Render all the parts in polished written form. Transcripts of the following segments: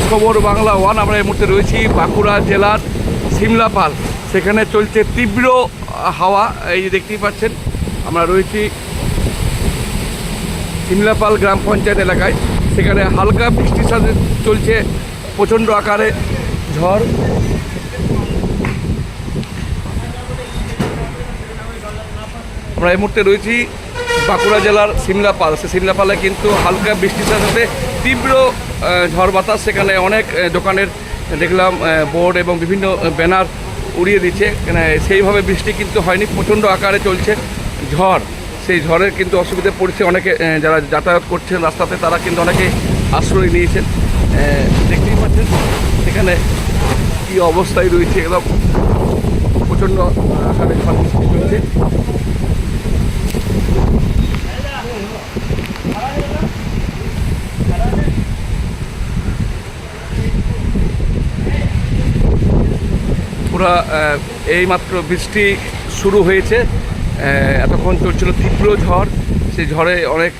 খবর বাংলা ওয়ান। আমরা এই মুহূর্তে রয়েছি বাঁকুড়া জেলার সিমলাপাল। সেখানে চলছে তীব্র হাওয়া, এই যে দেখতেই পাচ্ছেন। আমরা রয়েছি সিমলাপাল গ্রাম পঞ্চায়েত এলাকায়। সেখানে হালকা বৃষ্টির সাথে চলছে প্রচণ্ড আকারে ঝড়। আমরা এই মুহূর্তে রয়েছি বাঁকুড়া জেলার সিমলাপাল। সে সিমলাপালে কিন্তু হালকা বৃষ্টির সাথে তীব্র ঝড় বাতাস। সেখানে অনেক দোকানের দেখলাম বোর্ড এবং বিভিন্ন ব্যানার উড়িয়ে দিচ্ছে। সেইভাবে বৃষ্টি কিন্তু হয়নি, প্রচণ্ড আকারে চলছে ঝড়। সেই ঝড়ের কিন্তু অসুবিধা পড়ছে অনেকে, যারা যাতায়াত করছেন রাস্তাতে তারা কিন্তু অনেকে আশ্রয় নিয়েছেন। দেখতেই পাচ্ছেন সেখানে কী অবস্থায় রয়েছে, একদম প্রচণ্ড আকারে ঝড় বৃষ্টি চলছে। পুরা এইমাত্র বৃষ্টি শুরু হয়েছে, এতক্ষণ চলছিল তীব্র ঝড়। সেই ঝড়ে অনেক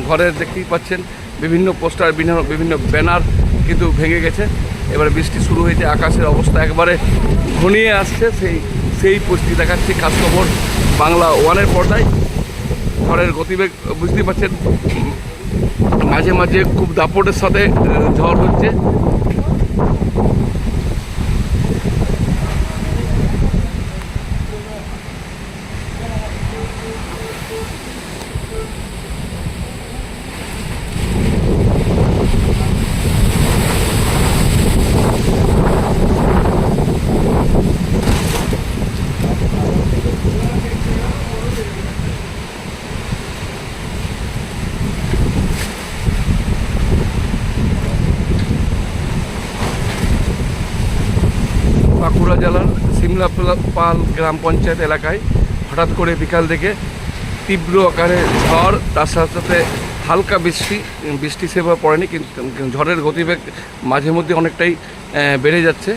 ঘরের দেখতেই পাচ্ছেন বিভিন্ন পোস্টার, বিভিন্ন ব্যানার কিন্তু ভেঙে গেছে। এবারে বৃষ্টি শুরু হয়েছে, আকাশের অবস্থা একবারে ঘনিয়ে আসছে। সেই পরিস্থিতি দেখাচ্ছে খাস খবর বাংলা ওয়ানের পর্দায়। ঝড়ের গতিবেগ বুঝতেই পারছেন, মাঝে মাঝে খুব দাপটের সাথে ঝড় হচ্ছে। বাঁকুড়া জেলার সিমলাপাল গ্রাম পঞ্চায়েত এলাকায় হঠাৎ করে বিকাল থেকে তীব্র আকারে ঝড়, তার সাথে সাথে হালকা বৃষ্টি সেভাবে পড়েনি, কিন্তু ঝড়ের গতিবেগ মাঝে মধ্যে অনেকটাই বেড়ে যাচ্ছে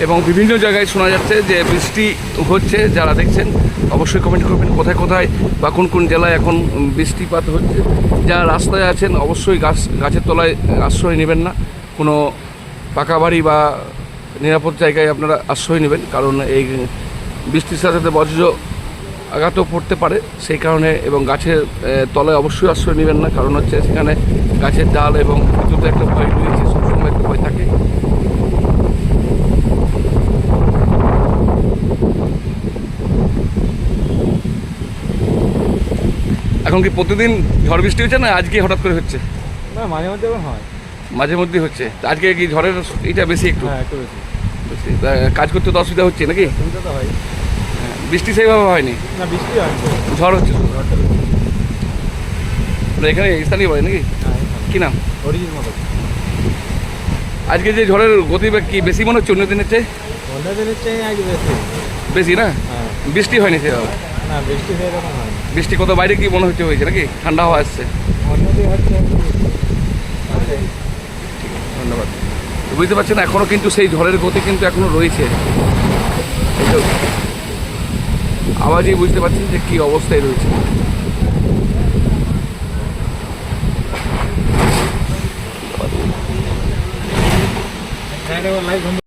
এবং বিভিন্ন জায়গায় শোনা যাচ্ছে যে বৃষ্টি হচ্ছে। যারা দেখছেন অবশ্যই কমেন্ট করবেন কোথায় কোথায় বা কোন কোন জেলায় এখন বৃষ্টিপাত হচ্ছে। যারা রাস্তায় আছেন অবশ্যই গাছের তলায় আশ্রয় নেবেন না, কোনো পাকা বাড়ি বা নিরাপদ জায়গায় আপনারা আশ্রয় নেবেন, কারণ এই বৃষ্টির সাথে সাথে বজ্র আঘাতও পড়তে পারে সেই কারণে। এবং গাছের তলায় অবশ্যই আশ্রয় নেবেন না, কারণ হচ্ছে সেখানে গাছের ডাল এবং বিদ্যুতের একটা ভয় রয়েছে, সবসময় একটা ভয় থাকে। এখন কি প্রতিদিন ঝড় বৃষ্টি হচ্ছে না আজকে হঠাৎ করে হচ্ছে? না, মাঝে মধ্যে হয়, মাঝে মধ্যে হচ্ছে। আজকে কি ঝড়ের এটা বেশি? একটু একটু বেশি। কাজ করতে তো অসুবিধা হচ্ছে নাকি? অসুবিধা তো হয়। বৃষ্টি সেইভাবে হয়নি, না বৃষ্টি হয়, ঝড় হচ্ছে শুধু। এখানে স্থানীয় বাড়ি নাকি? কি নাম? হরিজির মতো। আজকে যে ঝড়ের গতিবেগ কি বেশি মনে হচ্ছে অন্য দিনের চেয়ে? অন্য দিনের চেয়ে আজ বেশি। বেশি না? হ্যাঁ। বৃষ্টি হয়নি সেভাবে? না বৃষ্টি সেরকম হয়। বৃষ্টি কত বাইরে কি মনে হচ্ছে হয়েছে নাকি? ঠান্ডা হাওয়া আসছে। অন্যদিন হচ্ছে। ধন্যবাদ। বুঝতে পারছেন এখনও কিন্তু সেই ঝড়ের গতি কিন্তু এখনও রয়েছে। আওয়াজই বুঝতে পারছেন যে কী অবস্থায় রয়েছে। লাইভ